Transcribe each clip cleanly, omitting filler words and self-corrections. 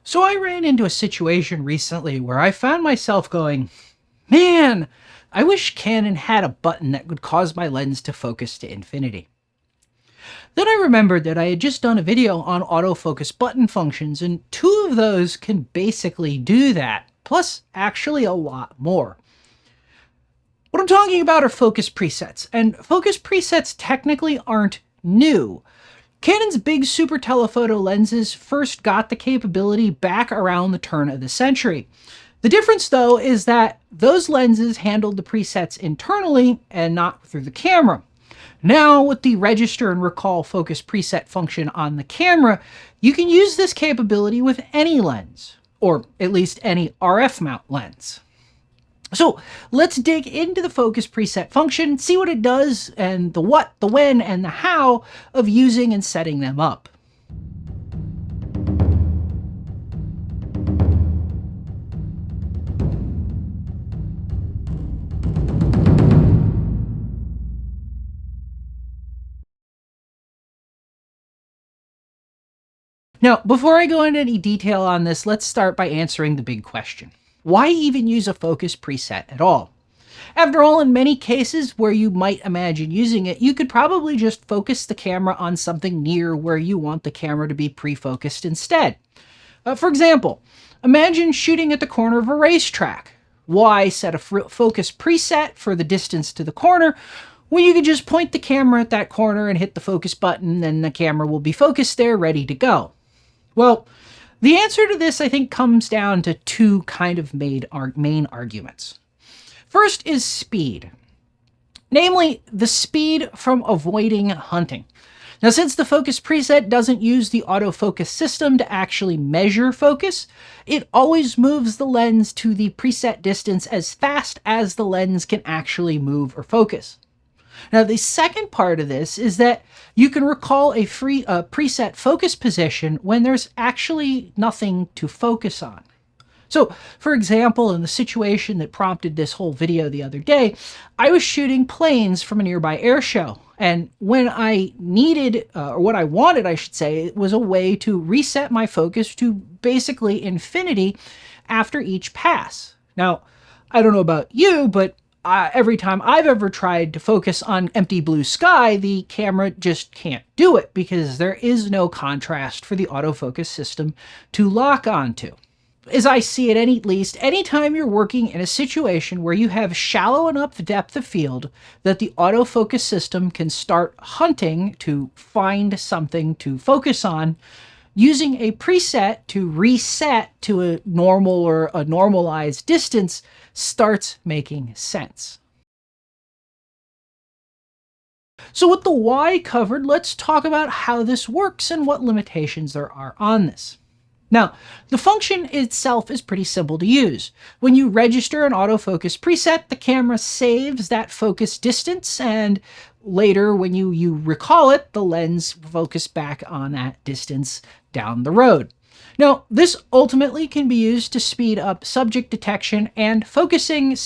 So I ran into a situation recently where I found myself going, man, I wish Canon had a button that would cause my lens to focus to infinity. Then I remembered that I had just done a video on autofocus button functions, and two of those can basically do that, plus actually a lot more. What I'm talking about are focus presets, and focus presets technically aren't new. Canon's big super telephoto lenses first got the capability back around the turn of the century. The difference, though, is that those lenses handled the presets internally and not through the camera. Now, with the register and recall focus preset function on the camera, you can use this capability with any lens, or at least any RF mount lens. So let's dig into the focus preset function, see what it does, and the what, the when, and the how of using and setting them up. Now, before I go into any detail on this, let's start by answering the big question. Why even use a focus preset at all? After all, in many cases where you might imagine using it, you could probably just focus the camera on something near where you want the camera to be pre-focused instead. For example, imagine shooting at the corner of a racetrack. Why set a focus preset for the distance to the corner when you could just point the camera at that corner and hit the focus button, and the camera will be focused there, ready to go? Well, the answer to this, I think, comes down to two kind of main arguments. First is speed, namely the speed from avoiding hunting. Now, since the focus preset doesn't use the autofocus system to actually measure focus, it always moves the lens to the preset distance as fast as the lens can actually move or focus. Now, the second part of this is that you can recall a preset focus position when there's actually nothing to focus on. So, for example, in the situation that prompted this whole video the other day, I was shooting planes from a nearby air show. And when I needed, or what I wanted, I should say, it was a way to reset my focus to basically infinity after each pass. Now, I don't know about you, but every time I've ever tried to focus on empty blue sky, the camera just can't do it because there is no contrast for the autofocus system to lock onto. As I see it, at least, anytime you're working in a situation where you have shallow enough depth of field that the autofocus system can start hunting to find something to focus on, using a preset to reset to a normal or a normalized distance starts making sense. So with the why covered, let's talk about how this works and what limitations there are on this. Now, the function itself is pretty simple to use. When you register an autofocus preset, the camera saves that focus distance, and later when you recall it, the lens focuses back on that distance down the road. Now, this ultimately can be used to speed up subject detection and focusing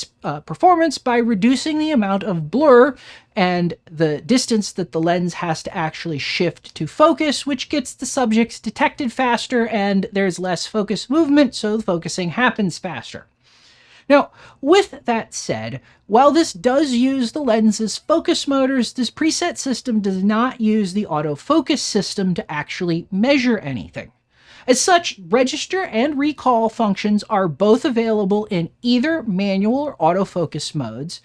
performance by reducing the amount of blur and the distance that the lens has to actually shift to focus, which gets the subjects detected faster and there's less focus movement, so the focusing happens faster. Now, with that said, while this does use the lens's focus motors, this preset system does not use the autofocus system to actually measure anything. As such, register and recall functions are both available in either manual or autofocus modes,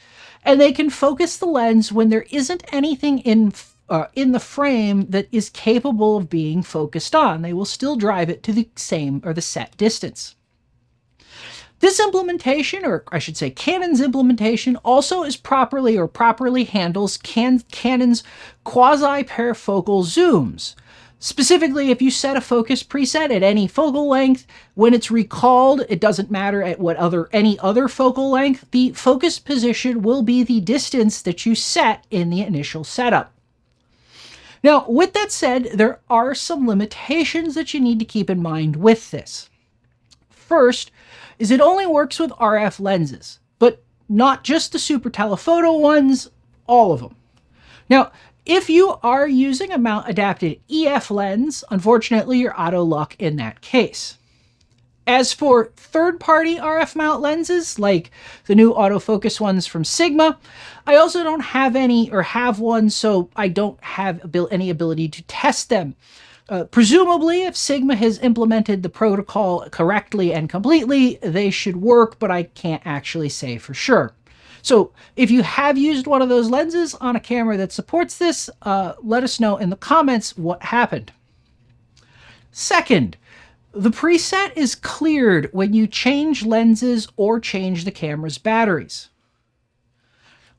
and they can focus the lens when there isn't anything in the frame that is capable of being focused on. They will still drive it to the same or the set distance. This implementation, or I should say Canon's implementation, also properly handles Canon's quasi-parafocal zooms. Specifically, if you set a focus preset at any focal length, when it's recalled, it doesn't matter at any other focal length, the focus position will be the distance that you set in the initial setup. Now, with that said, there are some limitations that you need to keep in mind with this. First is it only works with RF lenses, but not just the super telephoto ones, all of them. Now, if you are using a mount-adapted EF lens, unfortunately, you're out of luck in that case. As for third-party RF mount lenses, like the new autofocus ones from Sigma, I also don't have any or have one, so I don't have any ability to test them. Presumably, if Sigma has implemented the protocol correctly and completely, they should work, but I can't actually say for sure. So if you have used one of those lenses on a camera that supports this, let us know in the comments what happened. Second, the preset is cleared when you change lenses or change the camera's batteries.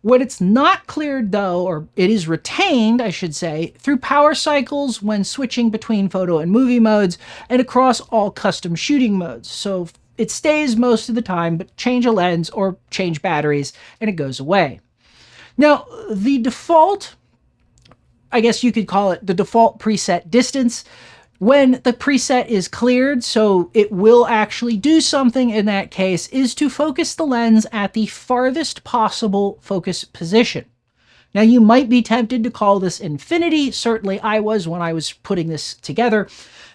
When it's not cleared though, or it is retained, I should say, through power cycles when switching between photo and movie modes and across all custom shooting modes. So it stays most of the time, but change a lens or change batteries and it goes away. Now, the default, I guess you could call it the default preset distance, when the preset is cleared, so it will actually do something in that case, is to focus the lens at the farthest possible focus position. Now, you might be tempted to call this infinity. Certainly I was when I was putting this together.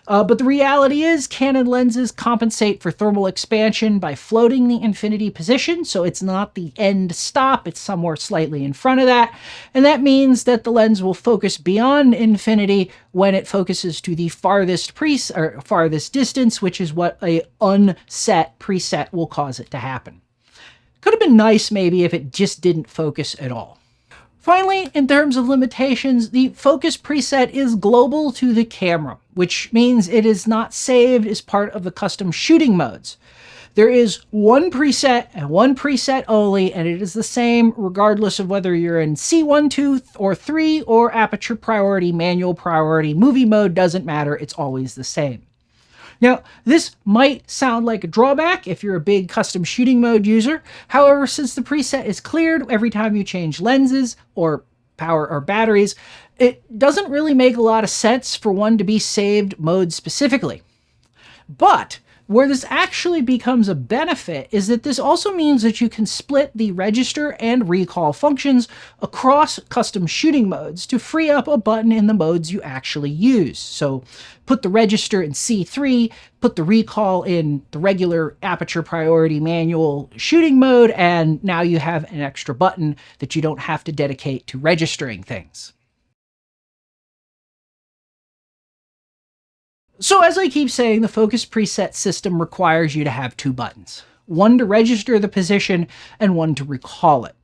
But the reality is Canon lenses compensate for thermal expansion by floating the infinity position, so it's not the end stop, it's somewhere slightly in front of that. And that means that the lens will focus beyond infinity when it focuses to the farthest distance, which is what a unset preset will cause it to happen. Could have been nice maybe if it just didn't focus at all. Finally, in terms of limitations, the focus preset is global to the camera, which means it is not saved as part of the custom shooting modes. There is one preset and one preset only, and it is the same regardless of whether you're in C1, 2, or 3, or aperture priority, manual priority, movie mode, doesn't matter, it's always the same. Now, this might sound like a drawback if you're a big custom shooting mode user. However, since the preset is cleared every time you change lenses or power or batteries, it doesn't really make a lot of sense for one to be saved mode specifically. But where this actually becomes a benefit is that this also means that you can split the register and recall functions across custom shooting modes to free up a button in the modes you actually use. So put the register in C3, put the recall in the regular aperture priority manual shooting mode, and now you have an extra button that you don't have to dedicate to registering things. So as I keep saying, the focus preset system requires you to have two buttons, one to register the position and one to recall it.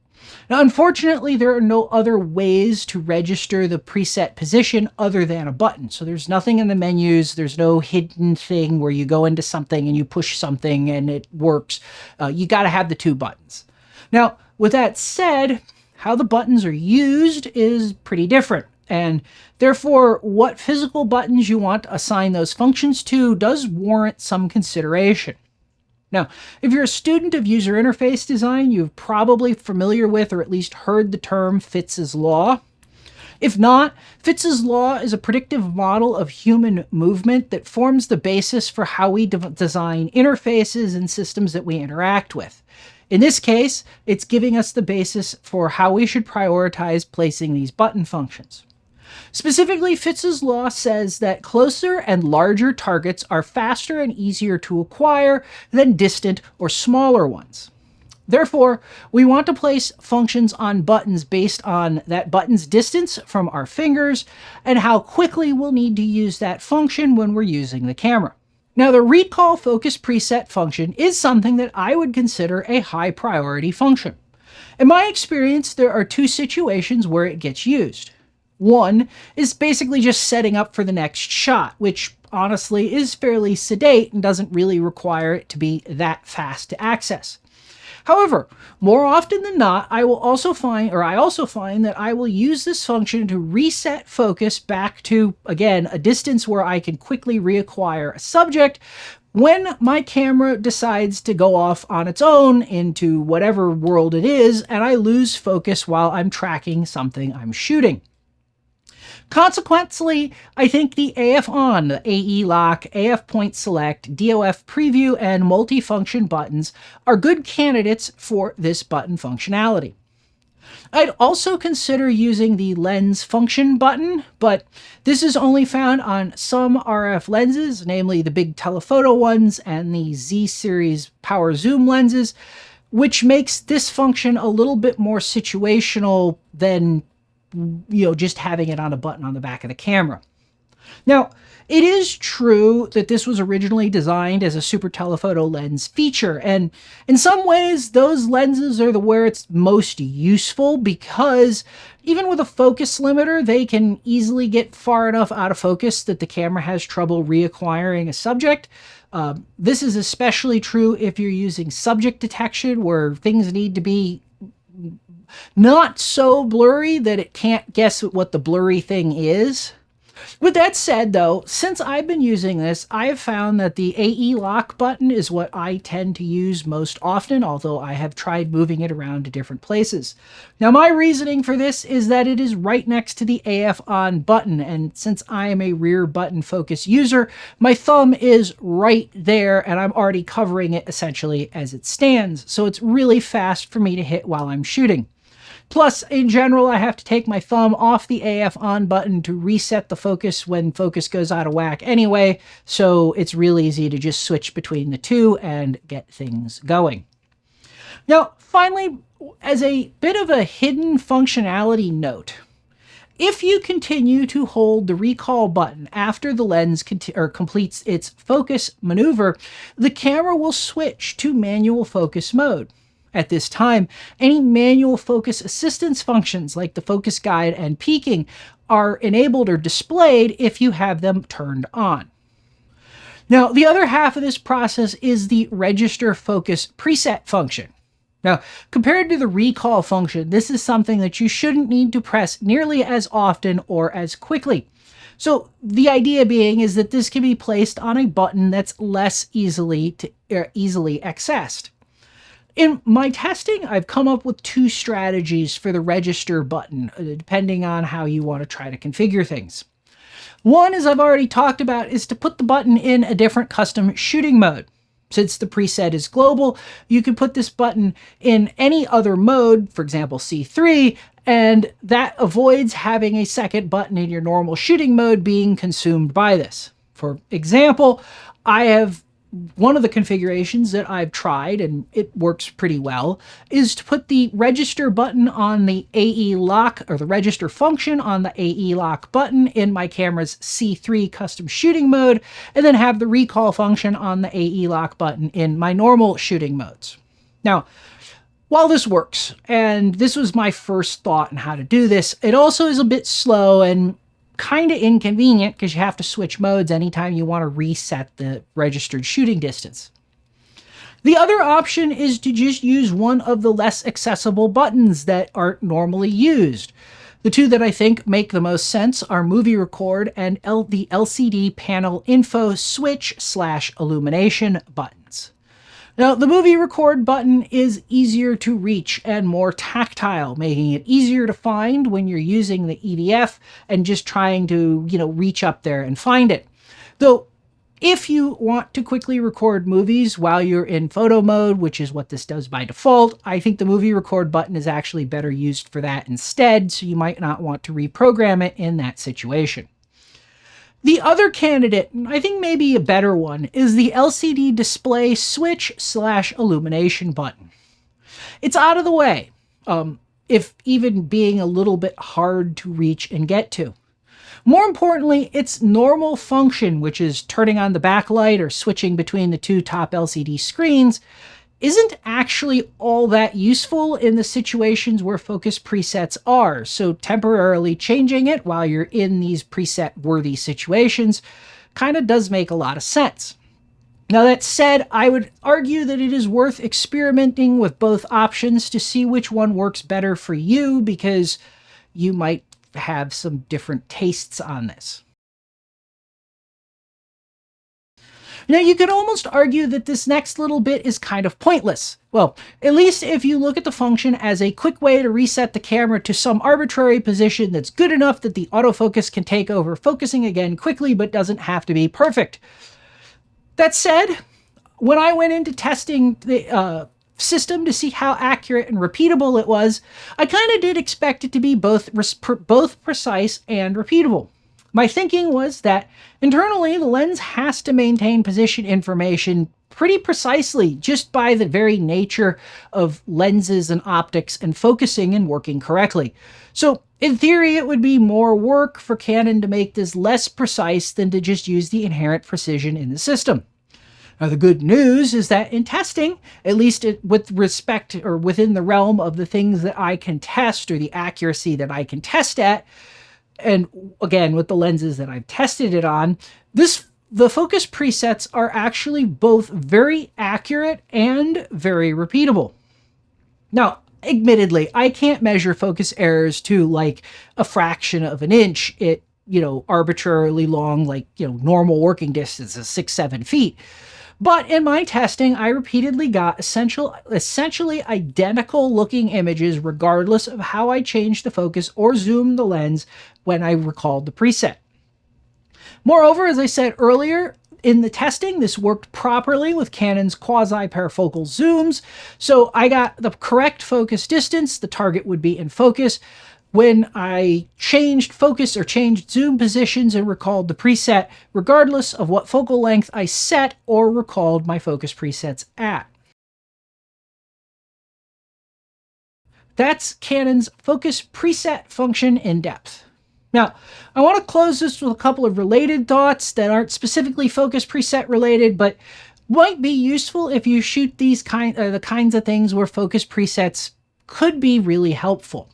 Now, unfortunately, there are no other ways to register the preset position other than a button. So there's nothing in the menus, there's no hidden thing where you go into something and you push something and it works. You got to have the two buttons. Now, with that said, how the buttons are used is pretty different. And therefore, what physical buttons you want to assign those functions to does warrant some consideration. Now, if you're a student of user interface design, you're probably familiar with or at least heard the term Fitz's Law. If not, Fitz's Law is a predictive model of human movement that forms the basis for how we design interfaces and systems that we interact with. In this case, it's giving us the basis for how we should prioritize placing these button functions. Specifically, Fitz's Law says that closer and larger targets are faster and easier to acquire than distant or smaller ones. Therefore, we want to place functions on buttons based on that button's distance from our fingers and how quickly we'll need to use that function when we're using the camera. Now, the recall focus preset function is something that I would consider a high priority function. In my experience, there are two situations where it gets used. One is basically just setting up for the next shot, which honestly is fairly sedate and doesn't really require it to be that fast to access. However, more often than not, I also find that I will use this function to reset focus back to, again, a distance where I can quickly reacquire a subject when my camera decides to go off on its own into whatever world it is, and I lose focus while I'm tracking something I'm shooting. Consequently, I think the AF On, the AE Lock, AF Point Select, DOF Preview, and Multifunction buttons are good candidates for this button functionality. I'd also consider using the lens function button, but this is only found on some RF lenses, namely the big telephoto ones and the Z series power zoom lenses, which makes this function a little bit more situational than, just having it on a button on the back of the camera. Now, it is true that this was originally designed as a super telephoto lens feature, and in some ways, those lenses are where it's most useful because even with a focus limiter, they can easily get far enough out of focus that the camera has trouble reacquiring a subject. This is especially true if you're using subject detection, where things need to be not so blurry that it can't guess what the blurry thing is. With that said, though, since I've been using this, I have found that the AE lock button is what I tend to use most often, although I have tried moving it around to different places. Now, my reasoning for this is that it is right next to the AF on button, and since I am a rear button focus user, my thumb is right there, and I'm already covering it essentially as it stands, so it's really fast for me to hit while I'm shooting. Plus, in general, I have to take my thumb off the AF on button to reset the focus when focus goes out of whack anyway, so it's real easy to just switch between the two and get things going. Now, finally, as a bit of a hidden functionality note, if you continue to hold the recall button after the lens completes its focus maneuver, the camera will switch to manual focus mode. At this time, any manual focus assistance functions like the focus guide and peaking are enabled or displayed if you have them turned on. Now, the other half of this process is the register focus preset function. Now, compared to the recall function, this is something that you shouldn't need to press nearly as often or as quickly. So the idea being is that this can be placed on a button that's less easily accessed. In my testing, I've come up with two strategies for the register button, depending on how you want to try to configure things. One, as I've already talked about, is to put the button in a different custom shooting mode. Since the preset is global, you can put this button in any other mode, for example, C3, and that avoids having a second button in your normal shooting mode being consumed by this. For example, one of the configurations that I've tried, and it works pretty well, is to put the register button on the AE lock, or the register function on the AE lock button in my camera's C3 custom shooting mode, and then have the recall function on the AE lock button in my normal shooting modes. Now, while this works, and this was my first thought on how to do this, it also is a bit slow and kind of inconvenient because you have to switch modes anytime you want to reset the registered shooting distance. The other option is to just use one of the less accessible buttons that aren't normally used. The two that I think make the most sense are movie record and the LCD panel info switch/illumination buttons. Now, the movie record button is easier to reach and more tactile, making it easier to find when you're using the EDF and just trying to, reach up there and find it. Though, if you want to quickly record movies while you're in photo mode, which is what this does by default, I think the movie record button is actually better used for that instead, so you might not want to reprogram it in that situation. The other candidate, I think maybe a better one, is the LCD display switch/illumination button. It's out of the way, if even being a little bit hard to reach and get to. More importantly, its normal function, which is turning on the backlight or switching between the two top LCD screens, isn't actually all that useful in the situations where focus presets are, so temporarily changing it while you're in these preset-worthy situations kind of does make a lot of sense. Now, that said, I would argue that it is worth experimenting with both options to see which one works better for you, because you might have some different tastes on this. Now, you could almost argue that this next little bit is kind of pointless. Well, at least if you look at the function as a quick way to reset the camera to some arbitrary position that's good enough that the autofocus can take over focusing again quickly but doesn't have to be perfect. That said, when I went into testing system to see how accurate and repeatable it was, I kind of did expect it to be both precise and repeatable. My thinking was that internally the lens has to maintain position information pretty precisely just by the very nature of lenses and optics and focusing and working correctly. So in theory, it would be more work for Canon to make this less precise than to just use the inherent precision in the system. Now, the good news is that in testing, at least with respect or within the realm of the things that I can test or the accuracy that I can test at, and again, with the lenses that I've tested it on, the focus presets are actually both very accurate and very repeatable. Now, admittedly, I can't measure focus errors to like a fraction of an inch at, arbitrarily long, normal working distance of 6-7 feet. But in my testing, I repeatedly got essentially identical looking images regardless of how I changed the focus or zoomed the lens when I recalled the preset. Moreover, as I said earlier, in the testing, this worked properly with Canon's quasi-parafocal zooms, so I got the correct focus distance, the target would be in focus, when I changed focus or changed zoom positions and recalled the preset, regardless of what focal length I set or recalled my focus presets at. That's Canon's focus preset function in depth. Now, I want to close this with a couple of related thoughts that aren't specifically focus preset related, but might be useful if you shoot these the kinds of things where focus presets could be really helpful.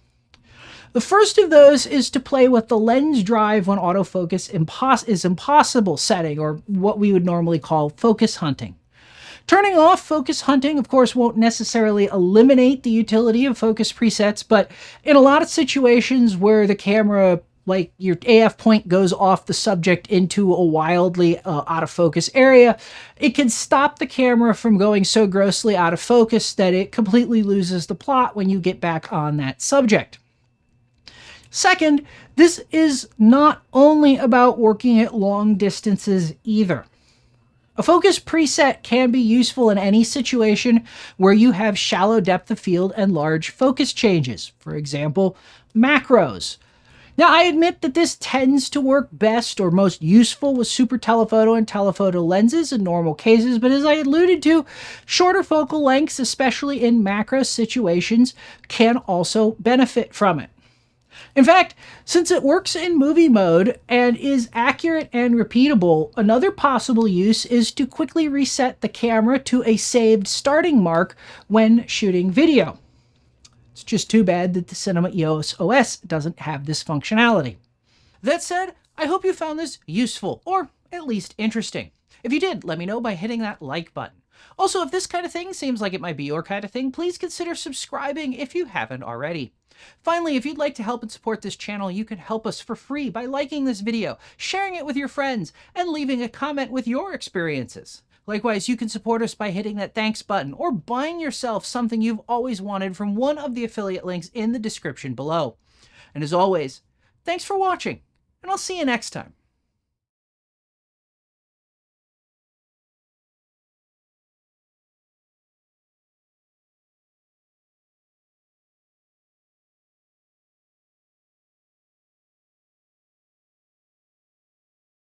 The first of those is to play with the lens drive when autofocus is impossible setting, or what we would normally call focus hunting. Turning off focus hunting, of course, won't necessarily eliminate the utility of focus presets, but in a lot of situations where the camera, like your AF point, goes off the subject into a wildly out of focus area, it can stop the camera from going so grossly out of focus that it completely loses the plot when you get back on that subject. Second, this is not only about working at long distances either. A focus preset can be useful in any situation where you have shallow depth of field and large focus changes, for example, macros. Now, I admit that this tends to work best or most useful with super telephoto and telephoto lenses in normal cases, but as I alluded to, shorter focal lengths, especially in macro situations, can also benefit from it. In fact, since it works in movie mode and is accurate and repeatable, another possible use is to quickly reset the camera to a saved starting mark when shooting video. It's just too bad that the Cinema EOS OS doesn't have this functionality. That said, I hope you found this useful, or at least interesting. If you did, let me know by hitting that like button. Also, if this kind of thing seems like it might be your kind of thing, please consider subscribing if you haven't already. Finally, if you'd like to help and support this channel, you can help us for free by liking this video, sharing it with your friends, and leaving a comment with your experiences. Likewise, you can support us by hitting that thanks button or buying yourself something you've always wanted from one of the affiliate links in the description below. And as always, thanks for watching, and I'll see you next time.